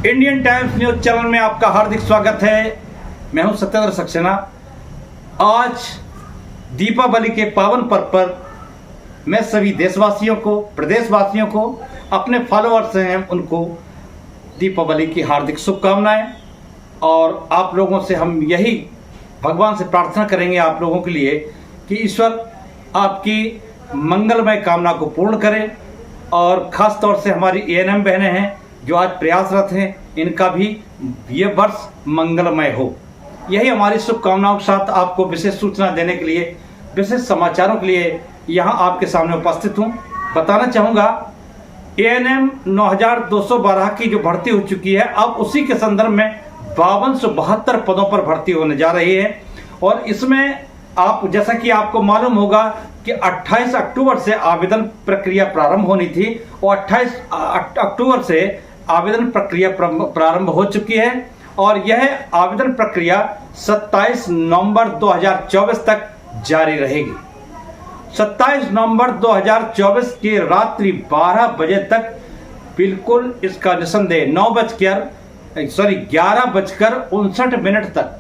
Indian times news channel में आपका हार्दिक स्वागत है। मैं हूं सत्येंद्र सक्सेना। आज दीपावली के पावन पर्व पर मैं सभी देशवासियों को, प्रदेशवासियों को, अपने फॉलोअर्स हैं उनको दीपावली की हार्दिक शुभकामनाएं। और आप लोगों से हम यही भगवान से प्रार्थना करेंगे आप लोगों के लिए कि ईश्वर आपकी मंगलमय कामना को पूर्ण करे। और ख़ास तौर से हमारी एएनएम बहनें हैं जो आज प्रयासरत हैं, इनका भी ये वर्ष मंगलमय हो। यही हमारी शुभकामनाओं के साथ आपको विशेष सूचना देने के लिए, विशेष समाचारों के लिए यहाँ आपके सामने उपस्थित हूँ। बताना चाहूँगा एएनएम 9212 की जो भर्ती हो चुकी है, अब उसी के संदर्भ में 5272 पदों पर भर्ती होने जा रही है। और इसमें आप, जैसा कि आपको मालूम होगा कि 28 अक्टूबर से आवेदन प्रक्रिया प्रारंभ होनी थी और 28 अक्टूबर से आवेदन प्रक्रिया प्रारंभ हो चुकी है। और यह आवेदन प्रक्रिया 27 नवंबर 2024 तक जारी रहेगी। 27 नवंबर 2024 के रात्रि 12 बजे तक बिल्कुल इसका निसंदेह 11:59 तक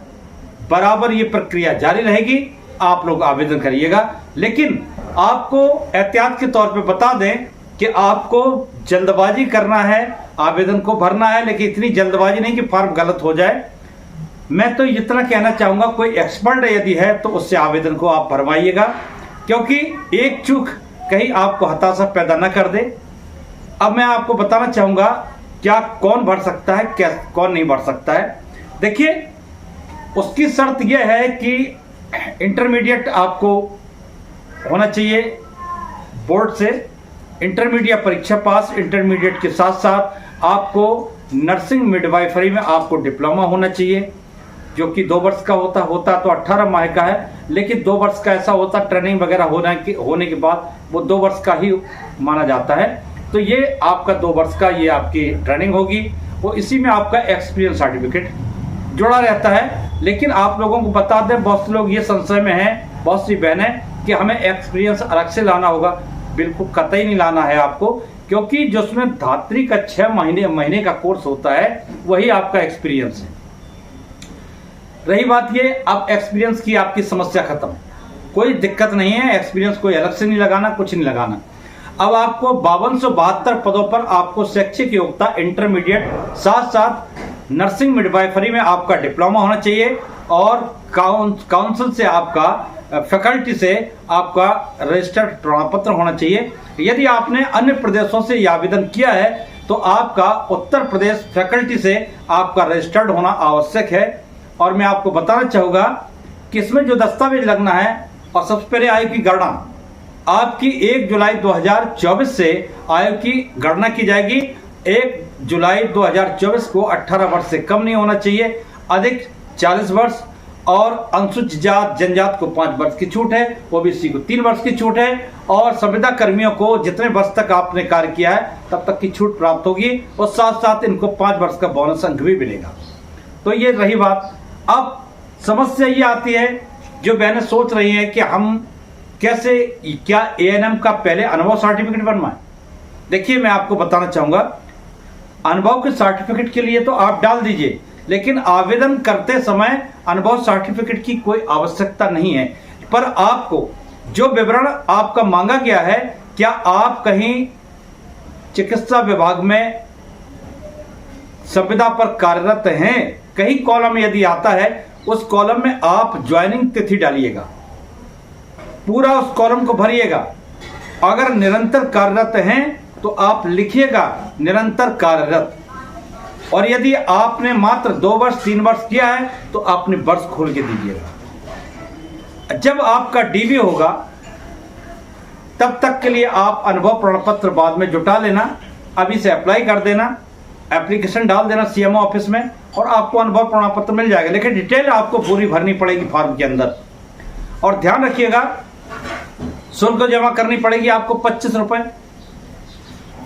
बराबर ये प्रक्रिया जारी रहेगी। आप लोग आवेदन करिएगा, लेकिन आपको एहतियात के तौर पे बता दें कि आपको जल्दबाजी करना है, आवेदन को भरना है, लेकिन इतनी जल्दबाजी नहीं कि फॉर्म गलत हो जाए। मैं तो इतना कहना चाहूंगा, कोई एक्सपर्ट यदि है तो उससे आवेदन को आप भरवाइएगा, क्योंकि एक चूक कहीं आपको हताशा पैदा न कर दे। अब मैं आपको बताना चाहूंगा क्या कौन भर सकता है, क्या कौन नहीं भर सकता है। देखिए, उसकी शर्त यह है कि इंटरमीडिएट आपको होना चाहिए बोर्ड से, इंटरमीडिएट परीक्षा पास। इंटरमीडिएट के साथ साथ आपको नर्सिंग मिडवाइफरी में आपको डिप्लोमा होना चाहिए, जो कि 2 वर्ष का होता तो 18 माह का है, लेकिन 2 वर्ष का ऐसा होता ट्रेनिंग वगैरह होने के बाद वो 2 वर्ष का ही माना जाता है। तो ये आपका 2 वर्ष का ये आपकी ट्रेनिंग होगी, वो इसी में आपका एक्सपीरियंस सर्टिफिकेट जुड़ा रहता है। लेकिन आप लोगों को बता दें, बहुत से लोग ये संशय में हैं, बहुत सी बहनें, कि हमें एक्सपीरियंस अलग से लाना होगा। बिल्कुल कतई नहीं लाना है आपको, क्योंकि जो उसमें धात्री का 6 महीने का कोर्स होता है वही आपका एक्सपीरियंस है। रही बात ये, अब एक्सपीरियंस की आपकी समस्या खत्म, कोई दिक्कत नहीं है। एक्सपीरियंस कोई अलग से नहीं लगाना, कुछ नहीं लगाना। अब आपको 5272 पदों पर आपको शैक्षिक योग्यता इंटरमीडिएट, साथ साथ नर्सिंग मिडवाइफरी में आपका डिप्लोमा होना चाहिए और काउंसिल से आपका, फैकल्टी से आपका रजिस्टर्ड प्रमाण पत्र होना चाहिए। यदि आपने अन्य प्रदेशों से यह आवेदन किया है तो आपका उत्तर प्रदेश फैकल्टी से आपका रजिस्टर्ड होना आवश्यक है। और मैं आपको बताना चाहूँगा कि इसमें जो दस्तावेज लगना है, और सबसे पहले आयु की गणना आपकी 1 जुलाई 2024 से आयु की गणना की जाएगी। 1 जुलाई 2024 को 18 वर्ष से कम नहीं होना चाहिए, अधिक 40 वर्ष। और अनुसूचित जात जनजात को 5 वर्ष की छूट है, ओबीसी को 3 वर्ष की छूट है। और संविदा कर्मियों को जितने वर्ष तक आपने कार्य किया है तब तक की छूट प्राप्त होगी, और साथ साथ इनको 5 वर्ष का बोनस अंक भी मिलेगा। तो ये रही बात। अब समस्या ये आती है, जो बहनें सोच रही हैं कि हम कैसे, क्या एएनएम का पहले अनुभव सर्टिफिकेट बनवाएं। देखिए, मैं आपको बताना चाहूंगा, अनुभव के सर्टिफिकेट के लिए तो आप डाल दीजिए, लेकिन आवेदन करते समय अनुभव सर्टिफिकेट की कोई आवश्यकता नहीं है। पर आपको जो विवरण आपका मांगा गया है, क्या आप कहीं चिकित्सा विभाग में संविदा पर कार्यरत हैं, कहीं कॉलम यदि आता है, उस कॉलम में आप ज्वाइनिंग तिथि डालिएगा, पूरा उस कॉलम को भरिएगा। अगर निरंतर कार्यरत हैं तो आप लिखिएगा निरंतर कार्यरत। और यदि आपने मात्र 2 वर्ष 3 वर्ष किया है तो आपने वर्ष खोल के दीजिएगा। जब आपका डीवी होगा तब तक के लिए आप अनुभव प्रमाण पत्र बाद में जुटा लेना, अभी से अप्लाई कर देना, एप्लीकेशन डाल देना सीएमओ ऑफिस में, और आपको अनुभव प्रमाण पत्र मिल जाएगा। लेकिन डिटेल आपको पूरी भरनी पड़ेगी फॉर्म के अंदर। और ध्यान रखिएगा, शुल्क जमा करनी पड़ेगी आपको 25 रुपए।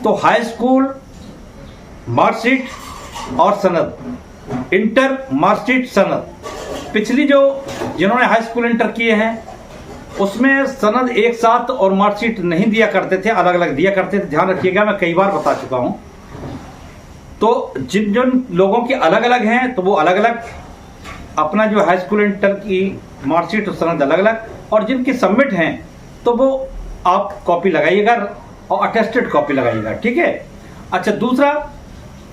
तो हाई स्कूल मार्कशीट और सनद, इंटर मार्कशीट सनद, पिछली जिन्होंने हाई स्कूल इंटर किए हैं उसमें सनद एक साथ और मार्कशीट नहीं दिया करते थे, अलग अलग दिया करते थे। ध्यान रखिएगा, मैं कई बार बता चुका हूं। तो जिन जिन लोगों के अलग अलग हैं तो वो अलग अलग अपना जो हाई स्कूल इंटर की मार्कशीट उस तरह अलग अलग, और जिनकी सबमिट हैं तो वो आप कॉपी लगाइएगा और अटेस्टेड कॉपी लगाइएगा, ठीक है। अच्छा, दूसरा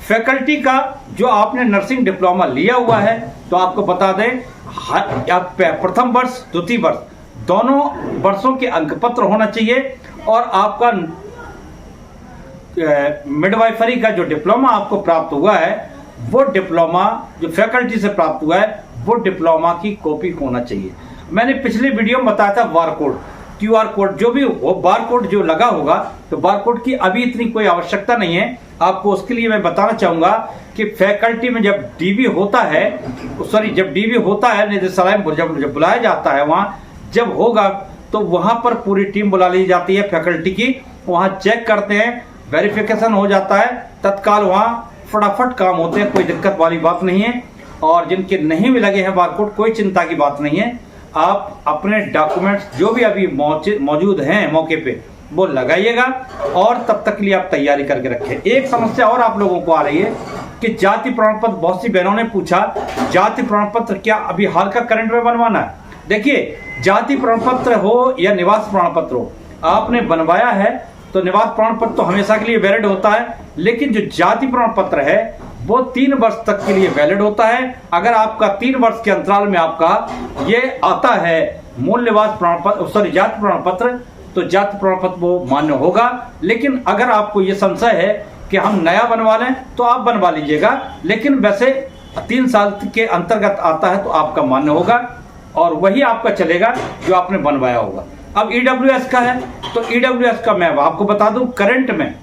फैकल्टी का जो आपने नर्सिंग डिप्लोमा लिया हुआ है तो आपको बता दें, आप प्रथम वर्ष द्वितीय वर्ष दोनों वर्षों के अंकपत्र होना चाहिए, और आपका मिडवाइफरी का जो डिप्लोमा आपको प्राप्त हुआ है वो डिप्लोमा जो फैकल्टी से प्राप्त हुआ है वो डिप्लोमा की कॉपी होना चाहिए। मैंने पिछले वीडियो में बताया था बारकोड, QR कोड, जो भी वो बारकोड जो लगा होगा, तो बारकोड की अभी इतनी कोई आवश्यकता नहीं है आपको। उसके लिए मैं बताना चाहूंगा कि फैकल्टी में जब डीबी होता है, जब डीबी होता है निदेशालय में जब बुलाया जाता है, वहां जब होगा तो वहां पर पूरी टीम बुला ली जाती है फैकल्टी की, वहां चेक करते हैं, वेरिफिकेशन हो जाता है, तत्काल वहां फटाफट काम होते हैं, कोई दिक्कत वाली बात नहीं है। और जिनके नहीं भी लगे हैं बारकोड, कोई चिंता की बात नहीं है, आप अपने डॉक्यूमेंट्स जो भी अभी मौजूद हैं मौके पे वो लगाइएगा, और तब तक के लिए आप तैयारी करके रखें। एक समस्या और आप लोगों को आ रही है कि जाति प्रमाण पत्र, बहुत सी बहनों ने पूछा जाति प्रमाण पत्र क्या अभी हाल का करंट में बनवाना है। देखिए, जाति प्रमाण पत्र हो या निवास प्रमाण पत्र हो, आपने बनवाया है तो निवास प्रमाण पत्र तो हमेशा के लिए वैलिड होता है, लेकिन जो जाति प्रमाण पत्र है वो 3 वर्ष तक के लिए वैलिड होता है। अगर आपका 3 वर्ष के अंतराल में आपका ये आता है मूल निवास प्रमाण पत्र, जाति प्रमाण पत्र, तो जाति प्रमाण पत्र वो मान्य होगा। लेकिन अगर आपको ये संशय है कि हम नया बनवा लें तो आप बनवा लीजिएगा, लेकिन वैसे 3 साल के अंतर्गत आता है तो आपका मान्य होगा, और वही आपका चलेगा जो आपने बनवाया होगा। अब EWS का है तो EWS का मैं आपको बता दूं, करंट में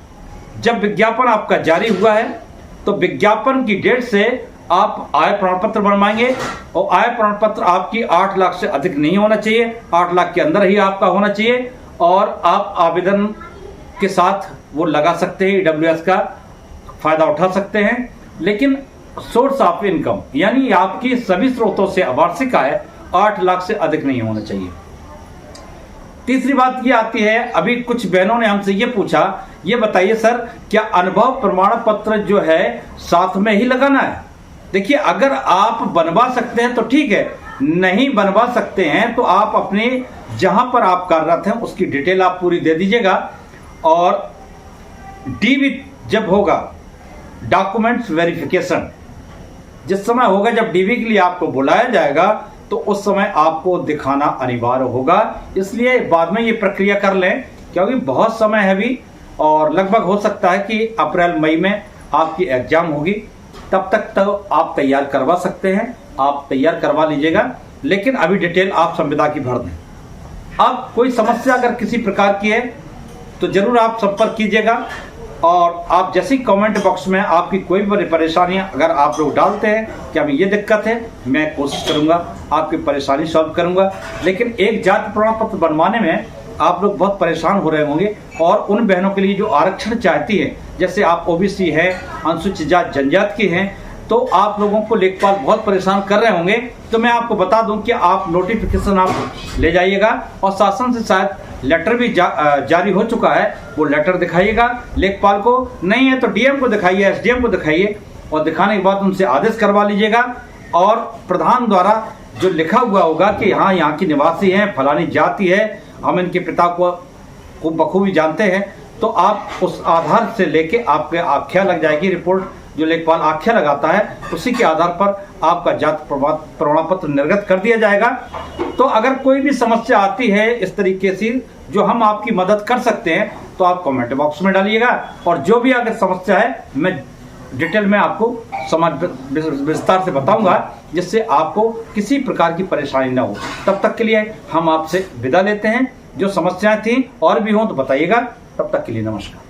जब विज्ञापन आपका जारी हुआ है तो विज्ञापन की डेट से आप आय प्रमाण पत्र बनवाएंगे, और आय प्रमाण पत्र आपकी 8 लाख से अधिक नहीं होना चाहिए, 8 लाख के अंदर ही आपका होना चाहिए, और आप आवेदन के साथ वो लगा सकते हैं, EWS का फायदा उठा सकते हैं। लेकिन सोर्स ऑफ इनकम यानी आपकी सभी स्रोतों से वार्षिक आय 8 लाख से अधिक नहीं होना चाहिए। तीसरी बात ये आती है, अभी कुछ बहनों ने हमसे ये पूछा, ये बताइए सर क्या अनुभव प्रमाण पत्र जो है साथ में ही लगाना है। देखिए, अगर आप बनवा सकते हैं तो ठीक है, नहीं बनवा सकते हैं तो आप अपने जहां पर आप कार्यरत हैं उसकी डिटेल आप पूरी दे दीजिएगा, और डीबी जब होगा डॉक्यूमेंट्स वेरिफिकेशन जिस समय होगा, जब डीबी के लिए आपको बुलाया जाएगा तो उस समय आपको दिखाना अनिवार्य होगा। इसलिए बाद में ये प्रक्रिया कर लें, क्योंकि बहुत समय है अभी, और लगभग हो सकता है कि अप्रैल मई में आपकी एग्जाम होगी, तब तक तो आप तैयार करवा सकते हैं, आप तैयार करवा लीजिएगा। लेकिन अभी डिटेल आप संविदा की भर दें। अब कोई समस्या अगर किसी प्रकार की है तो जरूर आप संपर्क कीजिएगा, और आप जैसे ही कमेंट बॉक्स में आपकी कोई भी परेशानियां अगर आप लोग डालते हैं कि हमें ये दिक्कत है, मैं कोशिश करूंगा आपकी परेशानी सॉल्व करूंगा। लेकिन एक जाति प्रमाण पत्र बनवाने में आप लोग बहुत परेशान हो रहे होंगे, और उन बहनों के लिए जो आरक्षण चाहती है, जैसे आप OBC है, अनुसूचित जाति जनजाति के हैं, तो आप लोगों को लेखपाल बहुत परेशान कर रहे होंगे। तो मैं आपको बता दूं कि आप नोटिफिकेशन आप ले जाइएगा, और शासन से शायद लेटर भी जारी हो चुका है, वो लेटर दिखाइएगा लेखपाल को, नहीं है तो DM को दिखाइए, SDM को दिखाइए, और दिखाने के बाद उनसे आदेश करवा लीजिएगा। और प्रधान द्वारा जो लिखा हुआ होगा कि हाँ यहाँ की निवासी हैं, फलानी जाति है, हम इनके पिता को बखूबी जानते हैं, तो आप उस आधार से लेके आपके आख्या लग जाएगी, रिपोर्ट जो लेखपाल आख्या लगाता है उसी के आधार पर आपका जाति प्रमाण पत्र निर्गत कर दिया जाएगा। तो अगर कोई भी समस्या आती है इस तरीके से जो हम आपकी मदद कर सकते हैं तो आप कमेंट बॉक्स में डालिएगा, और जो भी अगर समस्या है मैं डिटेल में आपको विस्तार से बताऊंगा, जिससे आपको किसी प्रकार की परेशानी ना हो। तब तक के लिए हम आपसे विदा लेते हैं। जो समस्याएं थी और भी हों तो बताइएगा। तब तक के लिए नमस्कार।